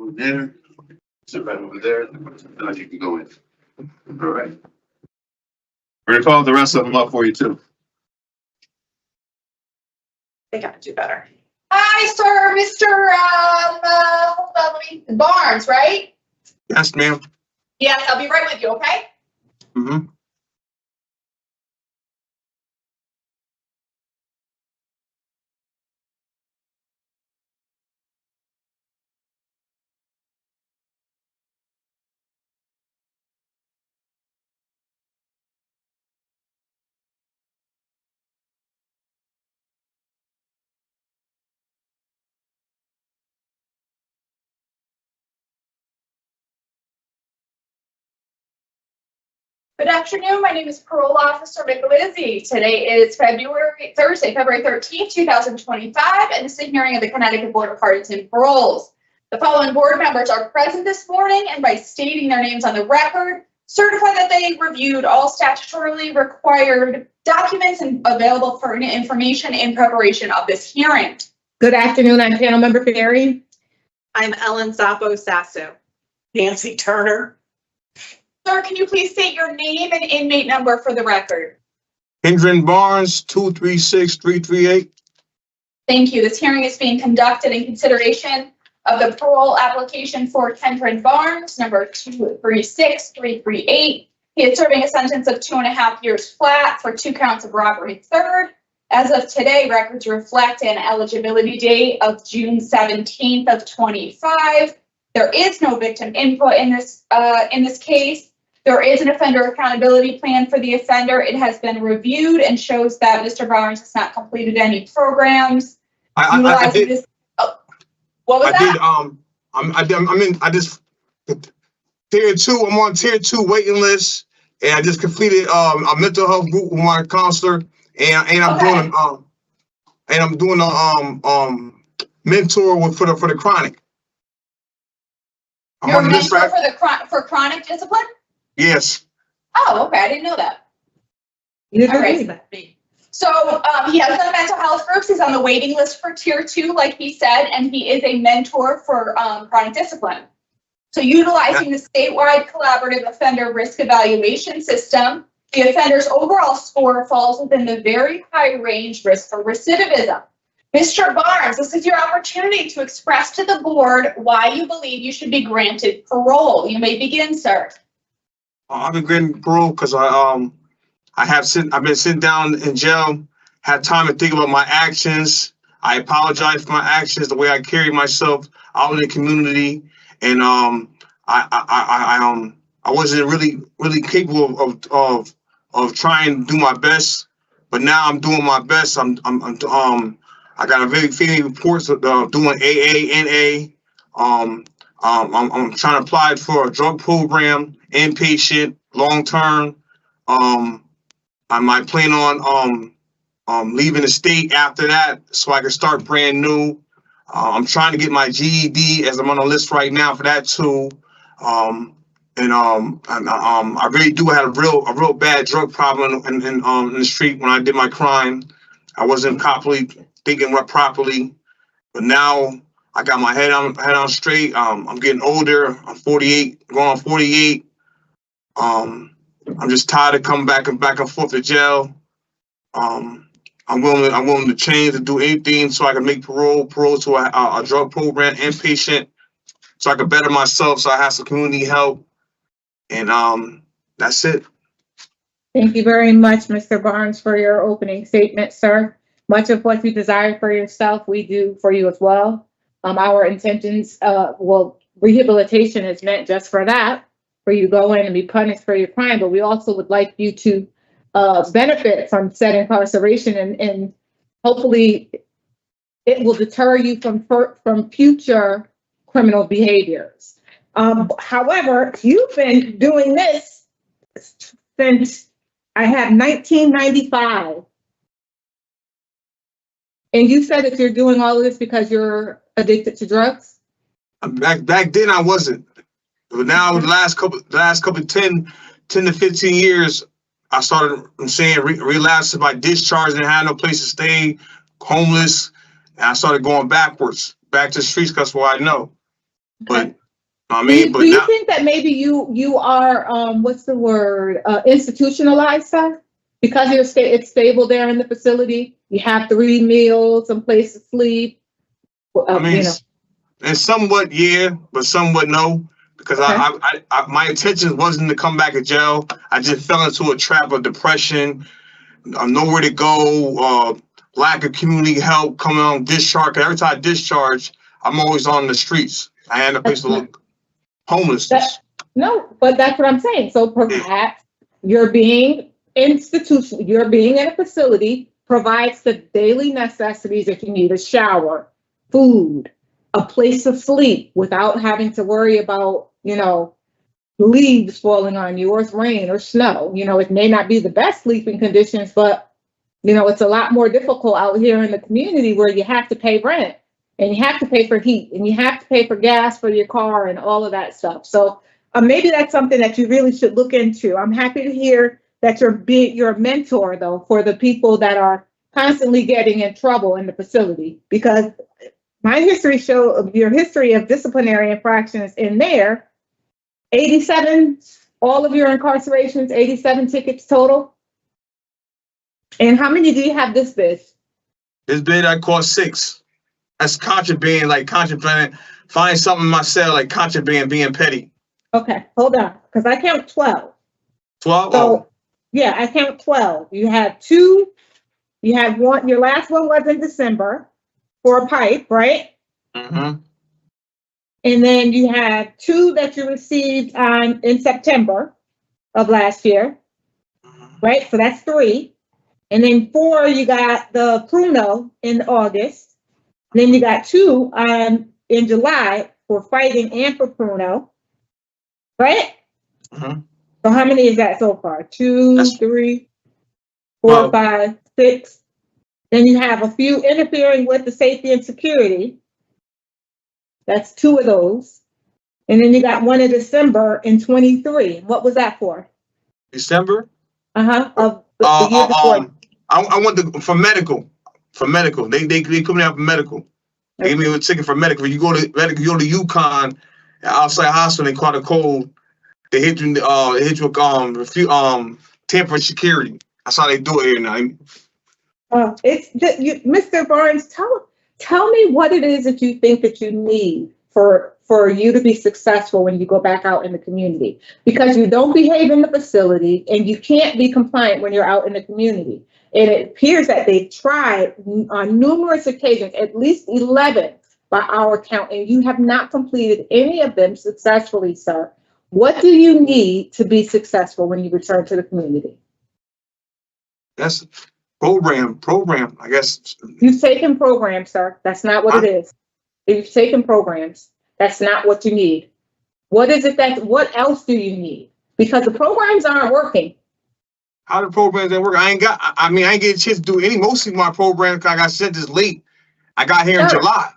Over there, sit right over there. Now you can go in. All right. We're gonna call the rest of them up for you too. They gotta do better. Hi, sir, Mr. Hold on, let me, Barnes, right? Yes, ma'am. Yes, I'll be right with you, okay? Mm-hmm. Good afternoon. My name is Parole Officer Bagley. Today is Thursday, February 13th, 2025, and this is a hearing of the Connecticut Board of Pardons and Paroles. The following board members are present this morning and by stating their names on the record, certify that they reviewed all statutorily required documents and available for information in preparation of this hearing. Good afternoon, I'm panel member Carey. I'm Ellen Zappo Sasso. Nancy Turner. Sir, can you please state your name and inmate number for the record? Kendren Barnes, 236-338. Thank you. This hearing is being conducted in consideration of the parole application for Kendren Barnes, number 236338. He is serving a sentence of 2.5 years flat for 2 counts of robbery third. As of today, records reflect an eligibility date of June 17th of 25. There is no victim input in this case. There is an offender accountability plan for the offender. It has been reviewed and shows that Mr. Barnes has not completed any programs. I did. This, what was I that? did. I just tier 2. I'm on tier 2 waiting list, and I just completed a mental health group with my counselor, and I'm doing a mentor for the chronic. You're a mentor for chronic discipline? Yes. Oh, okay. I didn't know that. You All right. right. So he has done mental health groups. He's on the waiting list for tier 2, like he said, and he is a mentor for chronic discipline. So utilizing the statewide collaborative offender risk evaluation system, the offender's overall score falls within the very high range risk for recidivism. Mr. Barnes, this is your opportunity to express to the board why you believe you should be granted parole. You may begin, sir. I've been granted parole because I've been sitting down in jail, had time to think about my actions. I apologize for my actions, the way I carry myself out in the community, and I wasn't really capable of trying to do my best, but now I'm doing my best. I got a very favorable reports of doing AA, NA. I'm trying to apply for a drug program, inpatient, long term. I might plan on leaving the state after that so I can start brand new. I'm trying to get my GED as I'm on the list right now for that too. I really do have a real bad drug problem in the street when I did my crime. I wasn't properly thinking properly, but now I got my head on straight. I'm getting older. I'm 48, going on 48. I'm just tired of coming back and forth to jail. I'm willing to change, to do anything so I can make parole to a drug program, inpatient, so I can better myself, so I have some community help. And that's it. Thank you very much, Mr. Barnes, for your opening statement, sir. Much of what you desire for yourself, we do for you as well. Our intentions, rehabilitation is meant just for that, for you to go in and be punished for your crime, but we also would like you to benefit from said incarceration, and hopefully it will deter you from future criminal behaviors. However, you've been doing this since I have 1995. And you said that you're doing all of this because you're addicted to drugs? Back then I wasn't. But now the last couple 10 to 15 years, I started relapsing by discharging, had no place to stay, homeless, and I started going back to the streets because what I know. But, I Do mean, you, but do you now, think that maybe you are, what's the word, institutionalized, sir? Because it's stable there in the facility, you have 3 meals, some place to sleep, I mean, you know. and somewhat, yeah, but somewhat no. Because my intention wasn't to come back to jail. I just fell into a trap of depression, nowhere to go, lack of community help, coming on discharge. 'Cause every time I discharge, I'm always on the streets. I had a place to look, homelessness. No, but that's what I'm saying. So perhaps you're being you're being in a facility, provides the daily necessities that you need, a shower, food, a place to sleep without having to worry about, leaves falling on you or rain or snow. It may not be the best sleeping conditions, but it's a lot more difficult out here in the community where you have to pay rent and you have to pay for heat and you have to pay for gas for your car and all of that stuff. So maybe that's something that you really should look into. I'm happy to hear that you're a mentor, though, for the people that are constantly getting in trouble in the facility, because my history your history of disciplinary infractions in there, 87, all of your incarcerations, 87 tickets total. And how many do you have this bid? This bid I caught 6. That's contraband, like contraband. Find something in my cell, like contraband, being petty. Okay, hold on, because I count 12. 12? So, yeah, I count 12. You had 2, you had 1, your last one was in December for a pipe, right? Mm-hmm. And then you had 2 that you received in September of last year, right? So that's 3. And then 4, you got the Pruno in August. Then you got 2 in July for fighting and for Pruno, right? Mm-hmm. So how many is that so far? 2, 3, 4, 5, 6. Then you have a few interfering with the safety and security. That's 2 of those. And then you got 1 in December in 23. What was that for? December? Of the year before. I went for medical. For medical. They put me out for medical. They gave me a ticket for medical. You go to Yukon, outside hospital, they call the code. They hit you with tamper security. That's how they do it here now. Mr. Barnes, tell me what it is that you think that you need for you to be successful when you go back out in the community, because you don't behave in the facility and you can't be compliant when you're out in the community. And it appears that they've tried on numerous occasions, at least 11 by our count, and you have not completed any of them successfully, sir. What do you need to be successful when you return to the community? That's program, I guess. You've taken programs, sir. That's not what it is. You've taken programs. That's not what you need. What else do you need? Because the programs aren't working. How the programs ain't work? I ain't get a chance to do most of my programs because I got sent this late. I got here in July.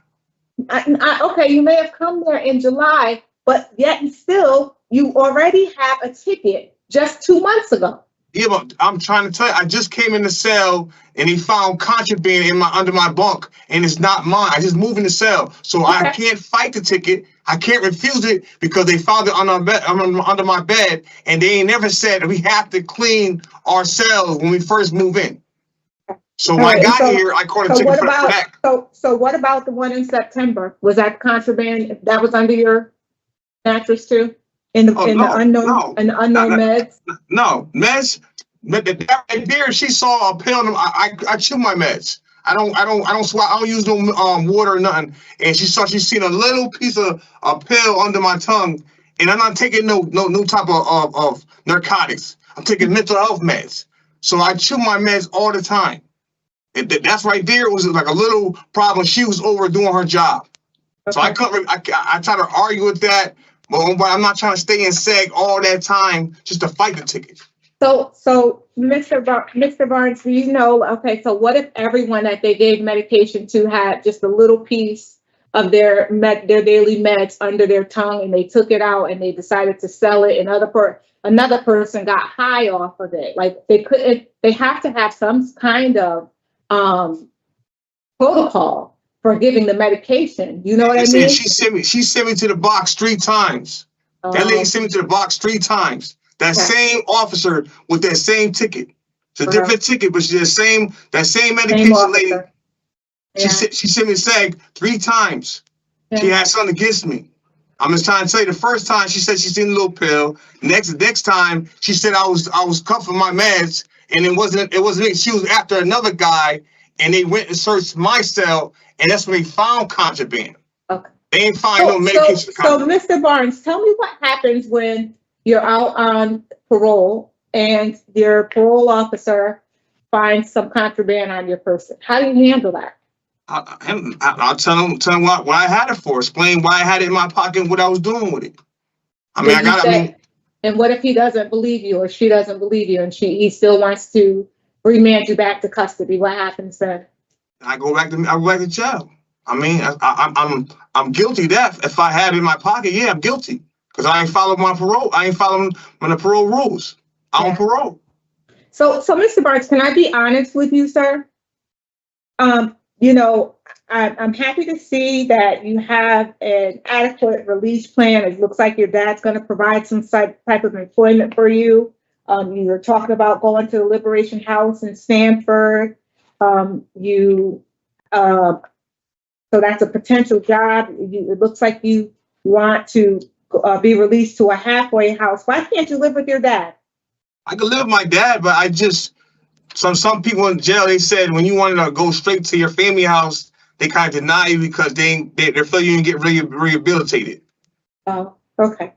Okay, you may have come there in July, but yet and still, you already have a ticket just 2 months ago. Yeah, but I'm trying to tell you, I just came in the cell and he found contraband under my bunk, and it's not mine. I just moved in the cell, so I can't fight the ticket. I can't refuse it because they found it under my bed, and they ain't never said we have to clean our cells when we first move in. So when I got here, I caught a ticket for that. So what about the one in September? Was that contraband that was under your mattress too? In the unknown meds? No, meds. Right there, she saw a pill. I chew my meds. I don't swallow. I don't use no water or nothing. And she's seen a little piece of a pill under my tongue, and I'm not taking no type of narcotics. I'm taking mental health meds. So I chew my meds all the time. That's right there. It was like a little problem. She was overdoing her job. Okay. So I couldn't. I try to argue with that. But I'm not trying to stay in SEG all that time just to fight the ticket. So Mr. Barnes, do you know, okay, so what if everyone that they gave medication to had just a little piece of their daily meds under their tongue, and they took it out and they decided to sell it, and another person got high off of it? Like they have to have some kind of protocol for giving the medication. You know what I mean? She sent me to the box 3 times. That lady sent me to the box 3 times. That same officer with that same ticket. It's a different ticket, but she's that same medication lady. Yeah. She sent me a SAG 3 times. Yeah. She had something against me. I'm just trying to tell you, the first time she said she seen a little pill. Next time she said I was cuffing my meds, and it wasn't me. She was after another guy, and they went and searched my cell, and that's when they found contraband. Okay. They ain't find no medication. So, Mr. Barnes, tell me what happens when you're out on parole and your parole officer finds some contraband on your person. How do you handle that? I'll tell him what I had it for. Explain why I had it in my pocket and what I was doing with it. And what if he doesn't believe you or she doesn't believe you and he still wants to remand you back to custody? What happens then? I go back to jail. I mean, I'm guilty of that. If I had it in my pocket, yeah, I'm guilty because I ain't followed my parole. I ain't following the parole rules. I'm on parole. So, Mr. Barnes, can I be honest with you, sir? You know, I'm happy to see that you have an adequate release plan. It looks like your dad's going to provide some type of employment for you. You were talking about going to the Liberation House in Stamford. So that's a potential job. It looks like you want to be released to a halfway house. Why can't you live with your dad? I could live with my dad, but I just, some people in jail, they said when you wanted to go straight to your family house, they kind of deny you because they're feeling you can get rehabilitated. Oh, okay.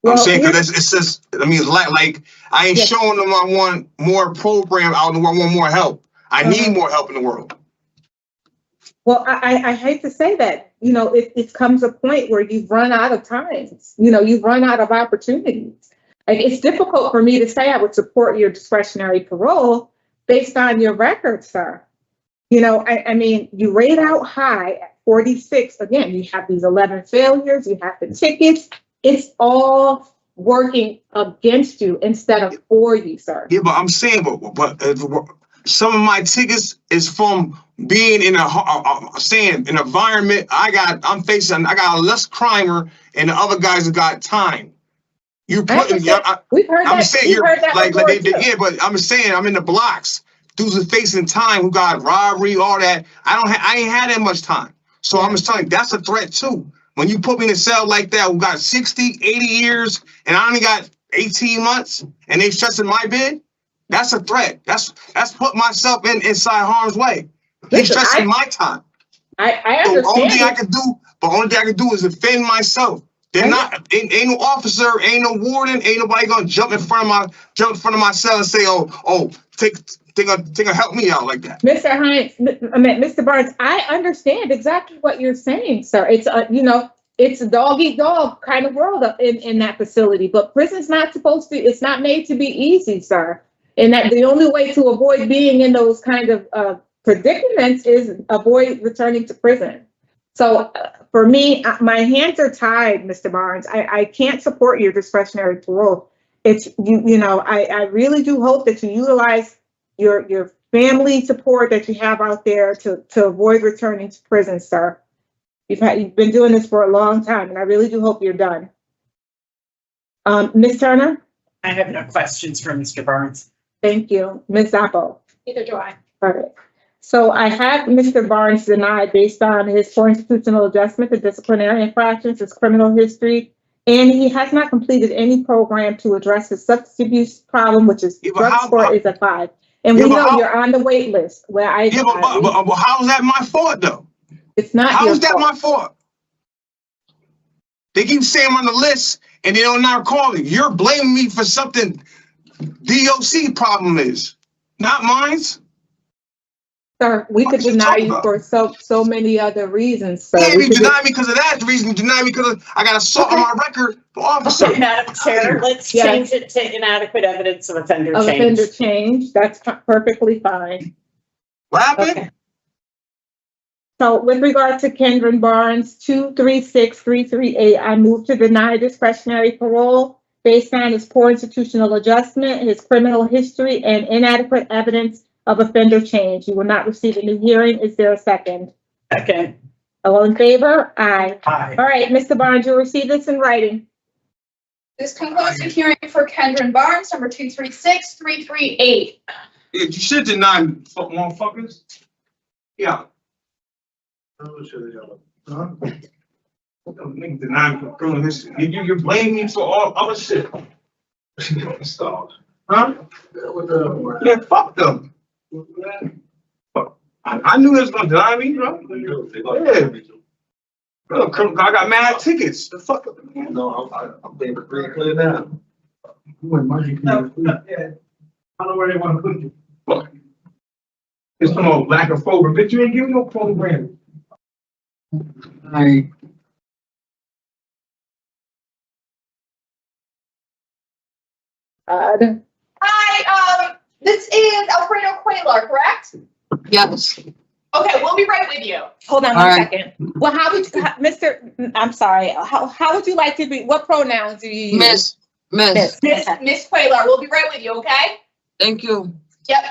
I'm saying because it's just, I mean, like I ain't showing them I want more program out in the world, I want more help. I need more help in the world. Well, I hate to say that, you know, it comes a point where you've run out of times, you know, you've run out of opportunities. Like, it's difficult for me to say I would support your discretionary parole based on your record, sir. You know, I mean, you rate out high at 46. Again, you have these 11 failures, you have the tickets. It's all working against you instead of for you, sir. Yeah, but I'm saying, but some of my tickets is from being in an environment. I got a less crimer, and the other guys have got time. You putting, we've heard I'm that. saying We've you're heard that like yeah, but I'm saying I'm in the blocks. Dudes are facing time who got robbery, all that. I ain't had that much time. So I'm just telling you, that's a threat too. When you put me in a cell like that, who got 60, 80 years, and I only got 18 months, and they stressing my bid, that's a threat. That's put myself inside harm's way. They stressing my time. I understand. The only thing I can do is defend myself. They're not, ain't no officer, ain't no warden, ain't nobody gonna jump in front of my cell and say, oh, take help me out like that. Mr. Haines, Mr. Barnes, I understand exactly what you're saying, sir. It's you know, it's a dog eat dog kind of world in that facility, but prison's not supposed to, it's not made to be easy, sir. And that the only way to avoid being in those kind of predicaments is avoid returning to prison. So for me, my hands are tied, Mr. Barnes. I can't support your discretionary parole. It's, you know, I really do hope that you utilize your family support that you have out there to avoid returning to prison, sir. You've been doing this for a long time, and I really do hope you're done. Ms. Turner? I have no questions for Mr. Barnes. Thank you. Ms. Zappo? Neither do I. All right. So I have Mr. Barnes denied based on his constitutional adjustment to disciplinary infractions, his criminal history, and he has not completed any program to address his substance abuse problem, which is drug score is a 5. And we know you're on the wait list where I. Yeah, but how is that my fault though? It's not. How is that my fault? They keep saying I'm on the list and they don't not call it. You're blaming me for something DOC problem is, not mine. Sir, we could deny you for so many other reasons, sir. Yeah, you deny me because of that. The reason you deny me because I got assault on my record for officer. Okay, Madam Chair, let's change it to inadequate evidence of offender change. Offender change, that's perfectly fine. What happened? Okay. So with regard to Kendren Barnes, 236338, I move to deny discretionary parole based on his poor institutional adjustment, his criminal history, and inadequate evidence of offender change. You will not receive a new hearing. Is there a second? Second. All in favor? Aye. Aye. All right, Mr. Barnes, you'll receive this in writing. This concludes the hearing for Kendren Barnes, number 236338. Yeah, you should deny me, fuck motherfuckers. Yeah. Nigga deny me for doing this. You blame me for all other shit. Stop. Huh? Yeah, fuck them. Fuck. I knew they was gonna deny me, bro. Yeah. Bro, I got mad tickets. The fuck up. No, I'm being pretty clear now. I don't know where they wanna put you. Look. It's some lack of program, but you ain't giving no program. Aye. Hi, this is Alfredo Cuellar, correct? Yes. Okay, we'll be right with you. Hold on All one right. second. Well, how would you, I'm sorry, how would you like to be, what pronouns do you use? Miss. Miss Cuellar, we'll be right with you, okay? Thank you. Yep.